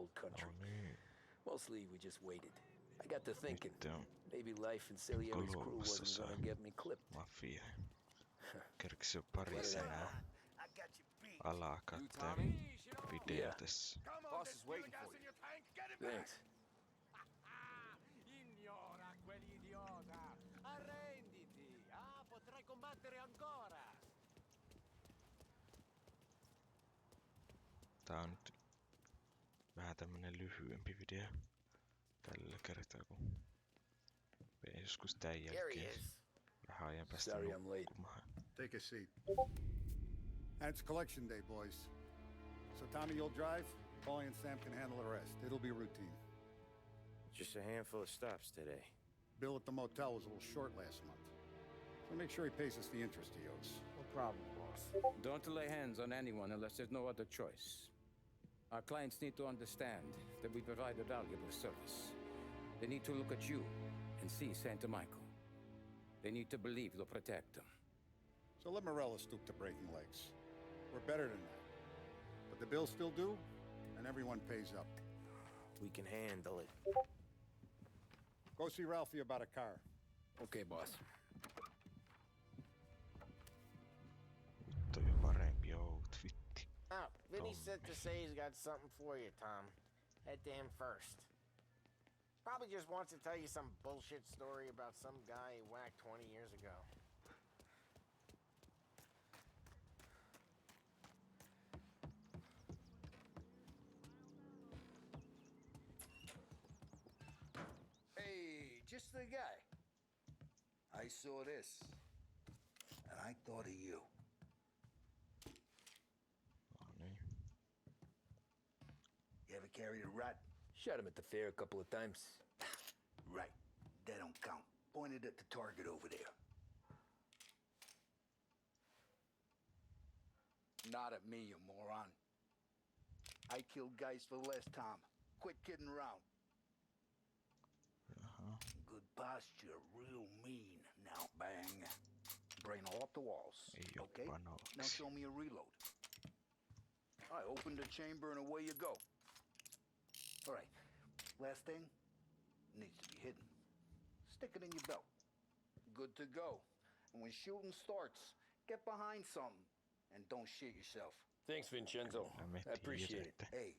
old country. No niin. Mostly we just waited. I got to thinking, Nyt on maybe life in Salieri's crew wasn't gonna get me clipped. Mafia. Kerkis jo pari What did I sanaa know? alaa katteen video tässä. Boss is waiting for you. Thanks. Ignora quell'idiota! Arrenditi! Ah, potrai combattere ancora! Tää on nyt vähän tämmönen lyhyempi video tällä kertaa, kun vein joskus tän jälkeen vähän ajan päästä Sorry I'm late. nukkumaan. Take a seat. And it's collection day, boys. So Tommy, you'll drive. Paulie and Sam can handle the rest. It'll be routine. Just a handful of stops today. Bill at the motel was a little short last month. So make sure he pays us the interest he owes. No problem, boss. Don't lay hands on anyone unless there's no other choice. Our clients need to understand that we provide a valuable service. They need to look at you and see Santa Michael. They need to believe you'll protect them. So let Morella stoop to breaking legs. We're better than that. But the bills still due, and everyone pays up. We can handle it. Go see Ralphie about a car. Okay, boss. Toi on parempi outfitti. Oh, Vinny said to say he's got something for you, Tom. Head to him first. Probably just wants to tell you some bullshit story about some guy he whacked 20 years ago. Hey, just the guy. I saw this, and I thought of you. No niin. You ever carried a rat? Shot him at the fair a couple of times. Right. That don't count. Pointed at the target over there. Not at me, you moron. I killed guys for less, Tom. Quit kidding around. Jaha. Good posture, real mean. Now bang. Brain off the walls. Ei oo Okay? Now panoksi. show me a reload. All right, open the chamber and away you go. All right, last thing needs to be hidden. Stick it in your belt. Good to go. And when shooting starts, get behind something and don't shit yourself. Thanks, Vincenzo. I appreciate it. Hey,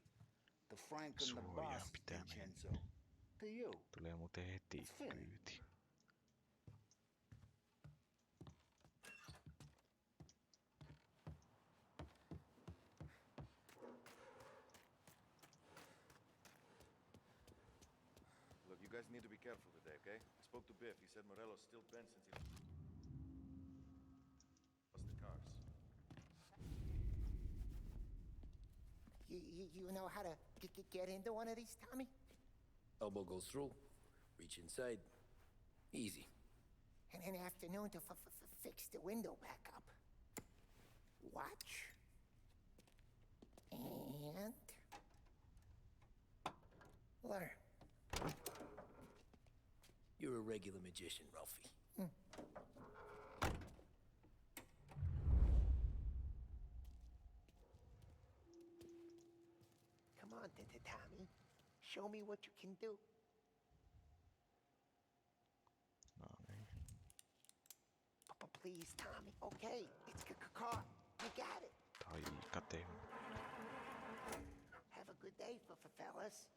the Frank and the Suojaan boss, pitää Vincenzo. mennä. To you. Tulee muuten heti Fin. kyyti. Look, you guys need to be careful today, okay? I spoke to Biff. He said Morello's still bent since he lost the cars. You know how to get into one of these, Tommy? Elbow goes through. Reach inside. Easy. And an afternoon to fix the window back up. Watch. And... learn. You're a regular magician, Ralphie. Come on, Tommy. Show me what you can do. No niin. Please, Tommy. Okay, it's caught. You got it. Ai kate. Have a good day, fellas.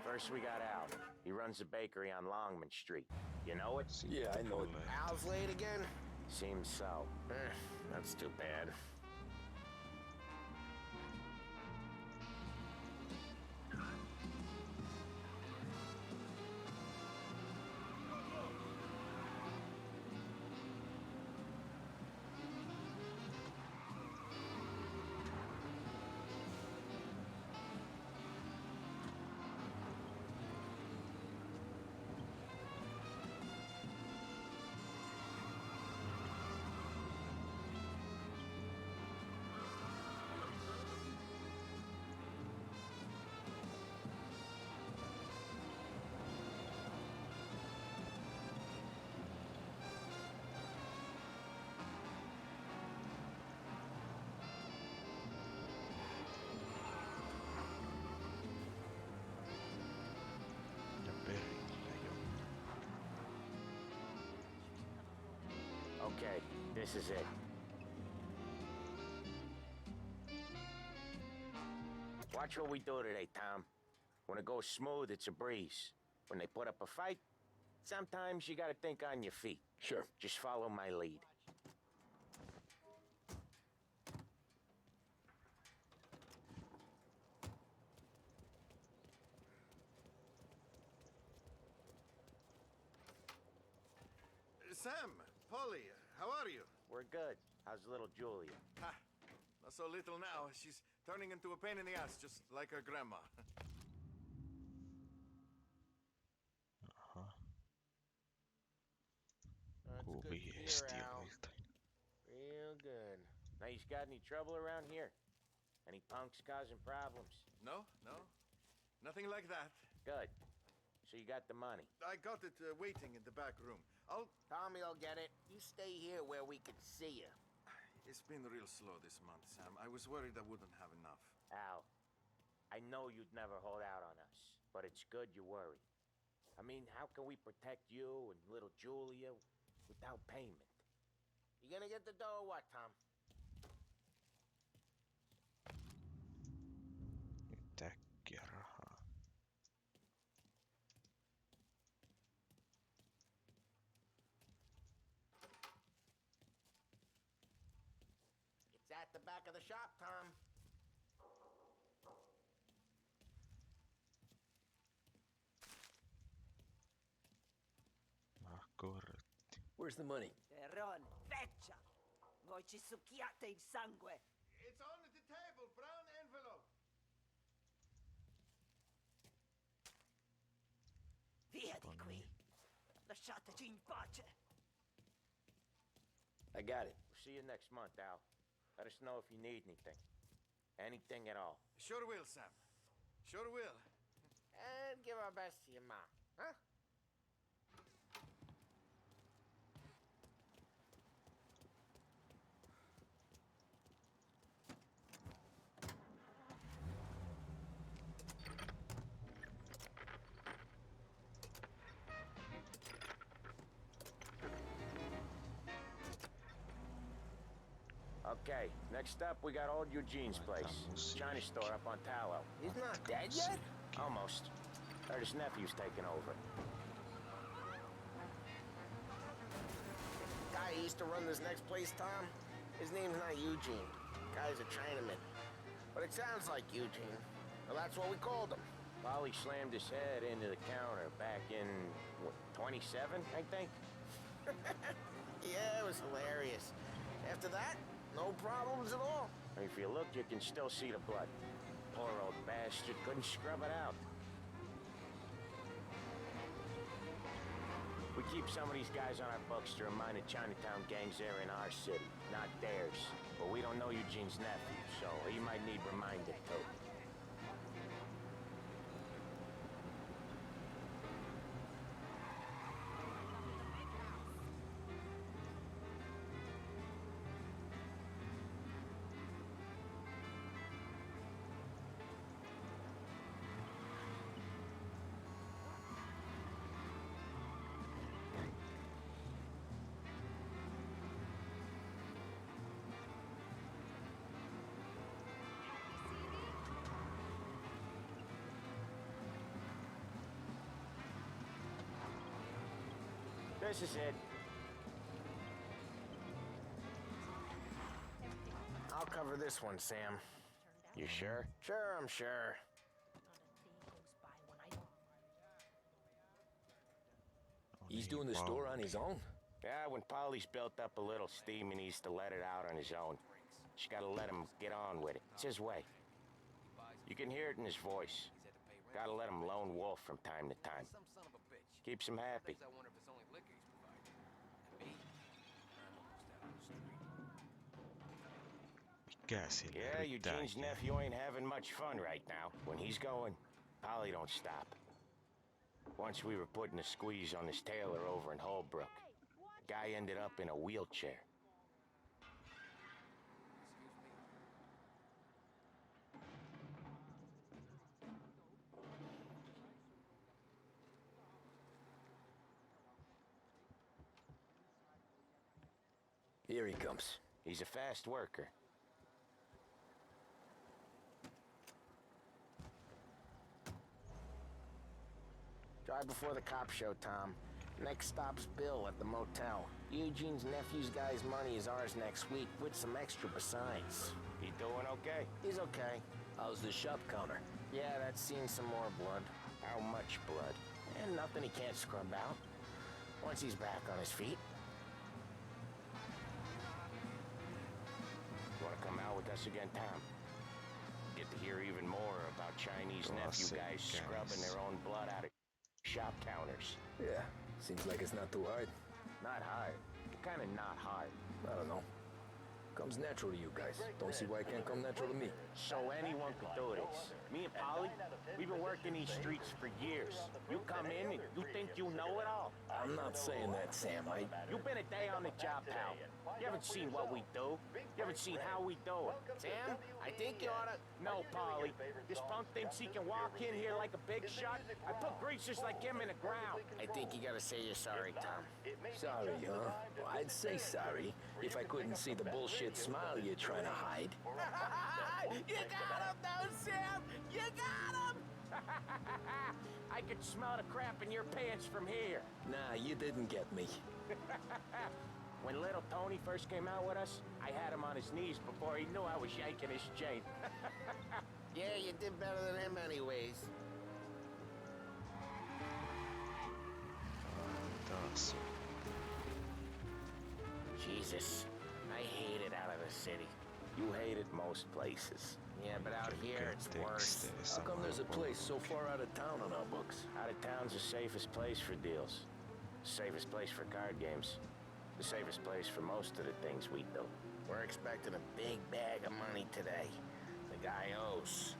First we got Al. He runs a bakery on Longman Street. You know it? Yeah, I know it. Al's late again? Seems so. That's too bad. Okay, this is it. Watch what we do today, Tom. When it goes smooth, it's a breeze. When they put up a fight, sometimes you gotta think on your feet. Sure. Just follow my lead. Sam, Polly, how are you? We're good. How's little Julia? Ha! Not so little now. She's turning into a pain in the ass, just like her grandma. Aha. That's Kuuluu good to hear, viesti Al. joltain. Real good. Now, you got any trouble around here? Any punks causing problems? No, no. Nothing like that. Good. So you got the money. I got it waiting in the back room. Tommy will get it. You stay here where we can see you. It's been real slow this month, Sam. I was worried I wouldn't have enough. Al, I know you'd never hold out on us, but it's good you worry. I mean, how can we protect you and little Julia without payment? You gonna get the dough or what, Tom? Nyt äkkiä rahaa. It's at the back of the shop, Tom. Kortti. Where's the money? Teron, feccia! Voi ci succhiate il sangue! It's on the table, brown envelope. Via di qui! Lasciateci in pace! I got it. We'll see you next month, Al. Let us know if you need anything. Anything at all. Sure will, Sam. Sure will. And give our best to your mom, huh? Okay, next up, we got old Eugene's place. China store up on Tallow. He's not dead yet? Almost. Heard his nephew's taking over. Guy who used to run this next place, Tom? His name's not Eugene. Guy's a Chinaman. But it sounds like Eugene. Well, that's what we called him. Polly slammed his head into the counter back in, what, 27, I think? Yeah, it was hilarious. After that, no problems at all. If you look, you can still see the blood. Poor old bastard couldn't scrub it out. We keep some of these guys on our books to remind the Chinatown gangs they're in our city, not theirs. But we don't know Eugene's nephew, so he might need reminded too. This is it. I'll cover this one, Sam. You sure? Sure, I'm sure. He's doing the store on his own? Yeah, when Polly's built up a little steam, he needs to let it out on his own. Just gotta let him get on with it. It's his way. You can hear it in his voice. Gotta let him lone wolf from time to time. Keeps him happy. Mikä sillä Yeah, yrittää Eugene's ikään? nephew ain't having much fun right now. When he's going, Polly don't stop. Once we were putting a squeeze on this tailor over in Holbrook. The guy ended up in a wheelchair. Here he comes. He's a fast worker. Drive before the cops show, Tom. Next stop's Bill at the motel. Eugene's nephew's guy's money is ours next week, with some extra besides. He doing okay? He's okay. How's the shop counter? Yeah, that's seen some more blood. How much blood? And nothing he can't scrub out. Once he's back on his feet. Wanna come out with us again, Tom? Get to hear even more about Chinese nephew guys scrubbing their own blood out of shop counters. Yeah, seems like it's not too hard. Not hard. Kinda not hard. I don't know. Comes natural to you guys. Don't see why it can't come natural to me. So anyone could do this. Me and Polly, we've been working these streets for years. You come in and you think you know it all. I'm not saying that, Sam. You've been a day on the job, pal. You haven't seen what we do. You haven't seen how we do it. Sam, I think you oughta... No, Polly. This punk thinks he can walk in here like a big shot. I put greasers like him in the ground. I think you gotta say you're sorry, Tom. Sorry, huh? Well, I'd say sorry if I couldn't see the bullshit smile you're trying to hide. You got him, though, Sam! You got him! I could smell the crap in your pants from here. Nah, you didn't get me. When little Tony first came out with us, I had him on his knees before he knew I was yanking his chain. Yeah, you did better than him anyways. Jesus, I hate it out of the city. You hate it most places. Yeah, but out here it's worse. How come there's a place so far out of town on our books? Out of town's the safest place for deals. Safest place for card games. The safest place for most of the things we do. We're expecting a big bag of money today. The guy owes.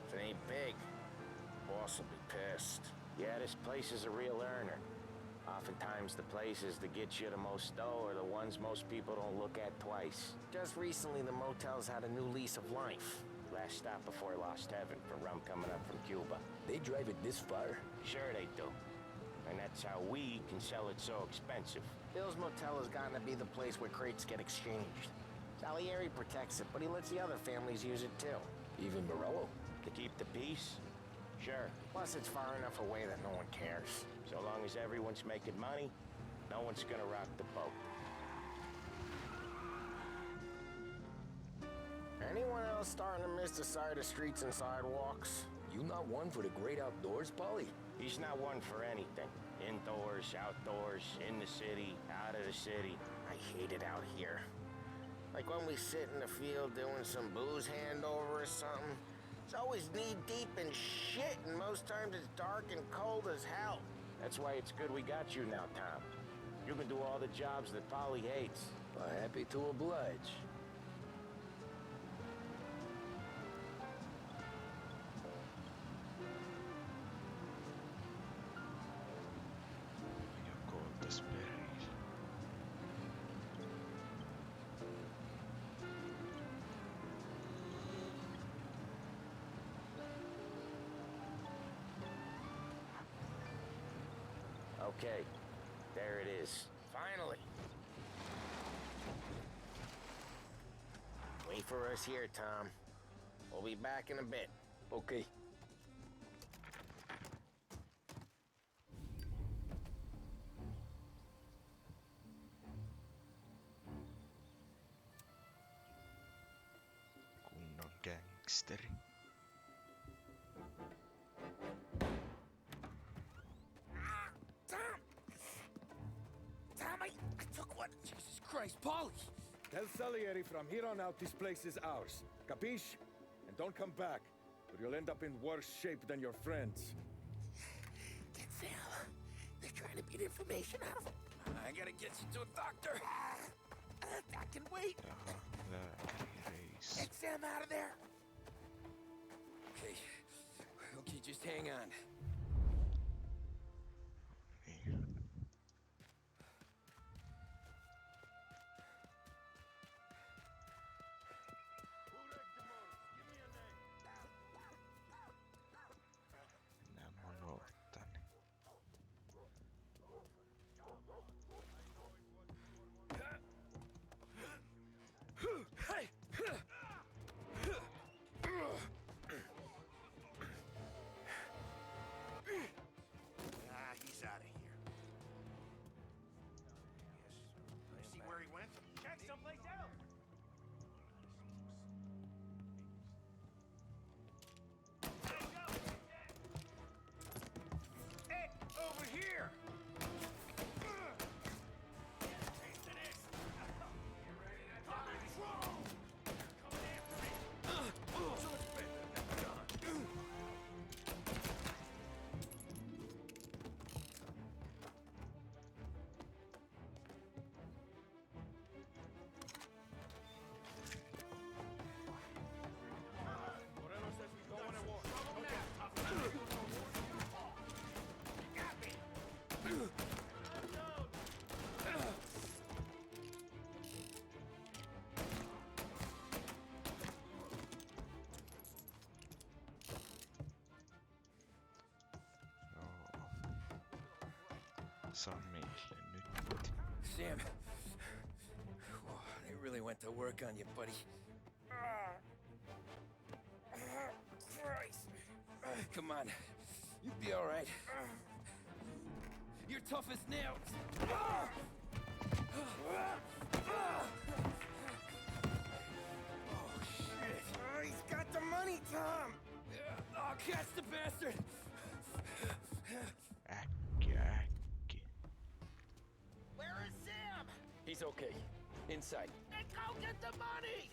If it ain't big, boss will be pissed. Yeah, this place is a real earner. Oftentimes the places that get you the most dough are the ones most people don't look at twice. Just recently the motel's had a new lease of life. Last stop before Lost Heaven for rum coming up from Cuba. They drive it this far? Sure they do. And that's how we can sell it so expensive. Bill's Motel has gotten to be the place where crates get exchanged. Salieri protects it, but he lets the other families use it too. Even Morello? To keep the peace? Sure. Plus it's far enough away that no one cares. So long as everyone's making money, no one's gonna rock the boat. Anyone else starting to miss the side of streets and sidewalks? You not one for the great outdoors, Polly? He's not one for anything. Indoors, outdoors, in the city, out of the city. I hate it out here. Like when we sit in the field doing some booze handover or something. It's always knee-deep in shit, and most times it's dark and cold as hell. That's why it's good we got you now, Tom. You can do all the jobs that Polly hates. Well, happy to oblige. Okay, there it is. Finally. Wait for us here, Tom. We'll be back in a bit. Okay. Kunnon gangsteri. Jesus Christ, Polly! Tell Salieri from here on out this place is ours. Capiche? And don't come back, or you'll end up in worse shape than your friends. Get Sal. They're trying to beat information out of him. I gotta get you to a doctor. I can wait. Get Sam out of there. Okay. Okay, just hang on. saa meille nyt. Sam, they really went to work on you, buddy. Christ. Come on, you'll be all right. You're tough as nails. Oh, shit. He's got the money, Tom. Oh, catch the bastard. Äkki. Where is Sam? He's okay. Inside. Then go get the money!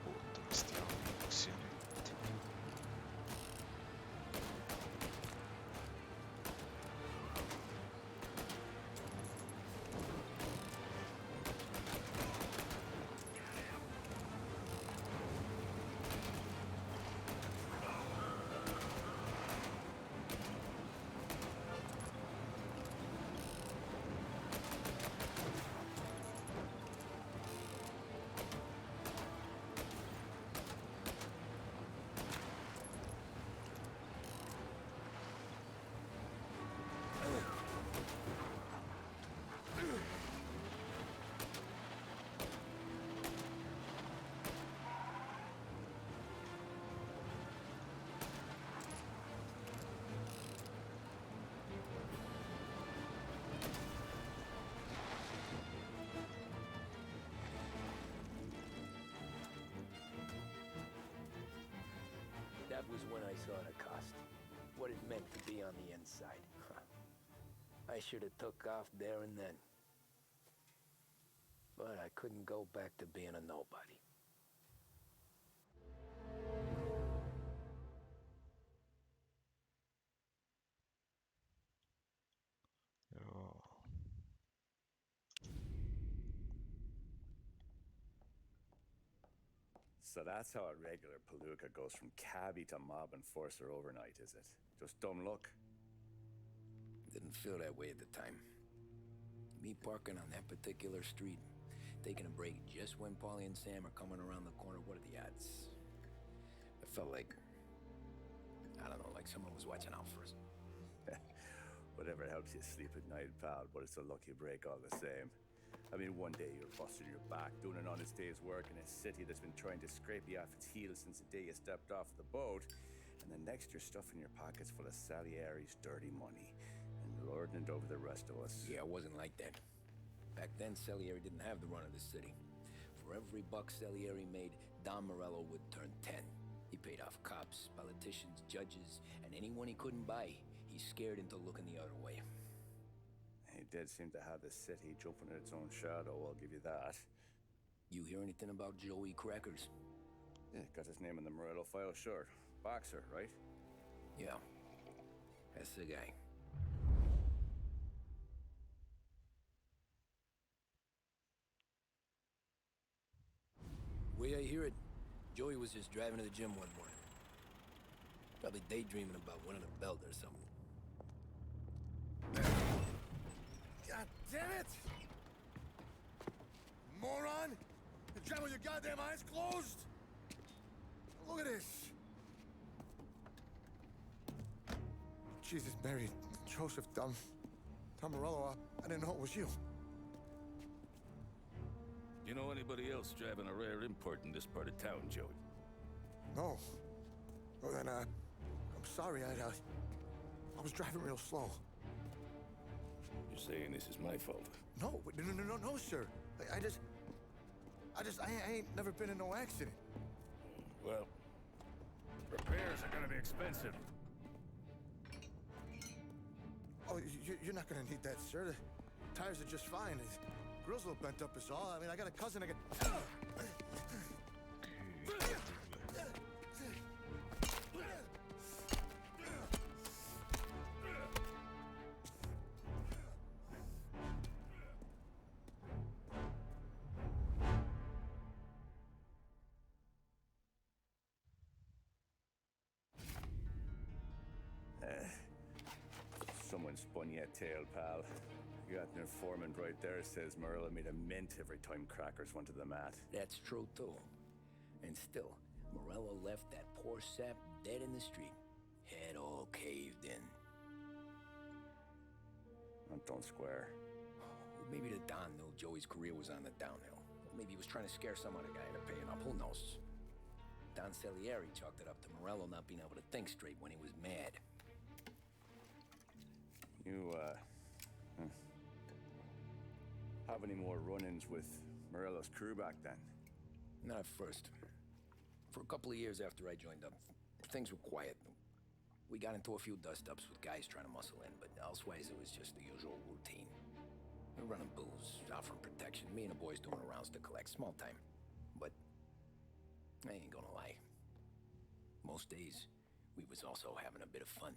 Puuttomasti ammuksia nyt. That was when I saw the cost. What it meant to be on the inside. I should have took off there and then. But I couldn't go back to being a nobody. Joo. So that's how a regular palooka goes from cabbie to mob enforcer overnight, is it? Just dumb luck? Didn't feel that way at the time. Me parking on that particular street, taking a break just when Paulie and Sam are coming around the corner, what are the odds? I felt like, I don't know, like someone was watching out for us. Whatever helps you sleep at night, pal, but it's a lucky break all the same. I mean, one day you're busting your back, doing an honest day's work in a city that's been trying to scrape you off its heels since the day you stepped off the boat, and then next you're stuffing your pockets full of Salieri's dirty money and lording it over the rest of us. Yeah, it wasn't like that. Back then, Salieri didn't have the run of the city. For every buck Salieri made, Don Morello would turn 10. He paid off cops, politicians, judges, and anyone he couldn't buy, he scared into looking the other way. He did seem to have the city jumping at its own shadow, I'll give you that. You hear anything about Joey Crackers? Yeah, got his name in the Morello file, sure. Boxer, right? Yeah, that's the guy. Way I hear it, Joey was just driving to the gym one morning. Probably daydreaming about winning a belt or something. God damn it! Moron! You drive with your goddamn eyes closed? Look at this! Jesus, Mary, Joseph, Tom Morello, I didn't know it was you. You know anybody else driving a rare import in this part of town, Joey? No. Well then, I'm sorry, I was driving real slow. You're saying this is my fault? No, no, sir. I ain't never been in no accident. Well, repairs are gonna be expensive. Oh, you're not gonna need that, sir. The tires are just fine. The grill's a little bent up is all. I mean, I got a cousin I can... haven't spun yet, tail, pal. You got an informant right there says Morello made a mint every time crackers went to the mat. That's true, too. And still, Morello left that poor sap dead in the street. Head all caved in. That don't square. Maybe the Don knew Joey's career was on the downhill. Maybe he was trying to scare some other guy into paying up. Who knows? Don Salieri chalked it up to Morello not being able to think straight when he was mad. You, have any more run-ins with Morello's crew back then? Not at first. For a couple of years after I joined up, things were quiet. We got into a few dust-ups with guys trying to muscle in, but elsewise it was just the usual routine. We're running booze, offering protection, me and the boys doing rounds to collect, small time. But I ain't gonna lie. Most days, we was also having a bit of fun.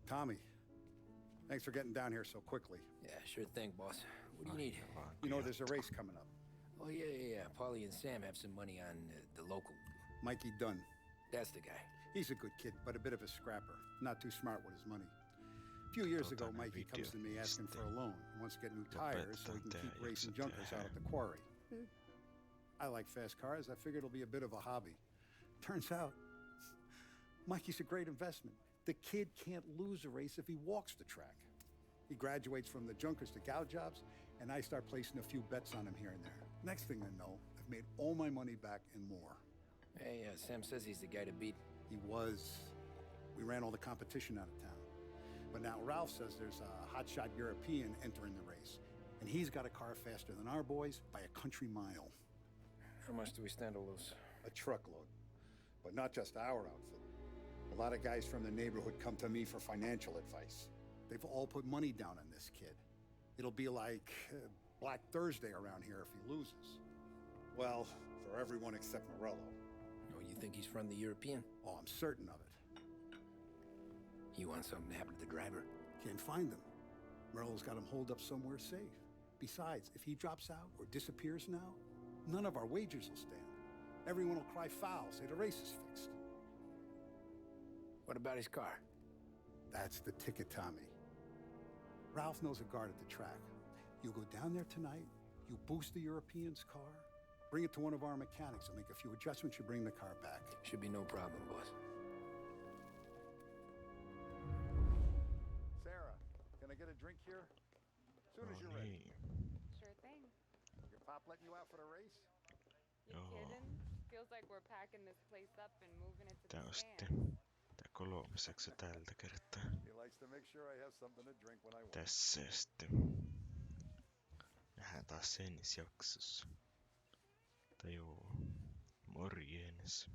Tommy, thanks for getting down here so quickly. Yeah, sure thing, boss. What do you need? You know, there's a race coming up. Oh, yeah. Paulie and Sam have some money on the local. Mikey Dunn. That's the guy. He's a good kid, but a bit of a scrapper. Not too smart with his money. A few years ago, Mikey comes to me asking for a loan. He wants to get new tires so he can keep racing junkers out at the quarry. I like fast cars. I figured it'll be a bit of a hobby. Turns out, Mikey's a great investment. The kid can't lose a race if he walks the track. He graduates from the junkers to gal jobs, and I start placing a few bets on him here and there. Next thing I know, I've made all my money back and more. Hey, Sam says he's the guy to beat. He was. We ran all the competition out of town. But now Ralph says there's a hotshot European entering the race, and he's got a car faster than our boys by a country mile. How much do we stand to lose? A truckload. But not just our outfit. A lot of guys from the neighborhood come to me for financial advice. They've all put money down on this kid. It'll be like Black Thursday around here if he loses. Well, for everyone except Morello. Oh, you think he's from the European? Oh, I'm certain of it. You want something to happen to the driver? Can't find him. Morello's got him holed up somewhere safe. Besides, if he drops out or disappears now, none of our wagers will stand. Everyone will cry foul, say the race is fixed. What about his car? That's the ticket, Tommy. Ralph knows a guard at the track. You go down there tonight, you boost the European's car, bring it to one of our mechanics, and make a few adjustments, you bring the car back. Should be no problem, boss. Sarah, can I get a drink here? As soon as you're ready. Sure thing. Your pop letting you out for the race? You kidding? Feels like we're packing this place up and moving it to Tää the on stand. sitten tää kolmoseksi tältä kertaa. He likes to make sure I have something to drink when I want. Tässä sitten. Nähdään taas ensi jaksossa. Tai joo, morjens.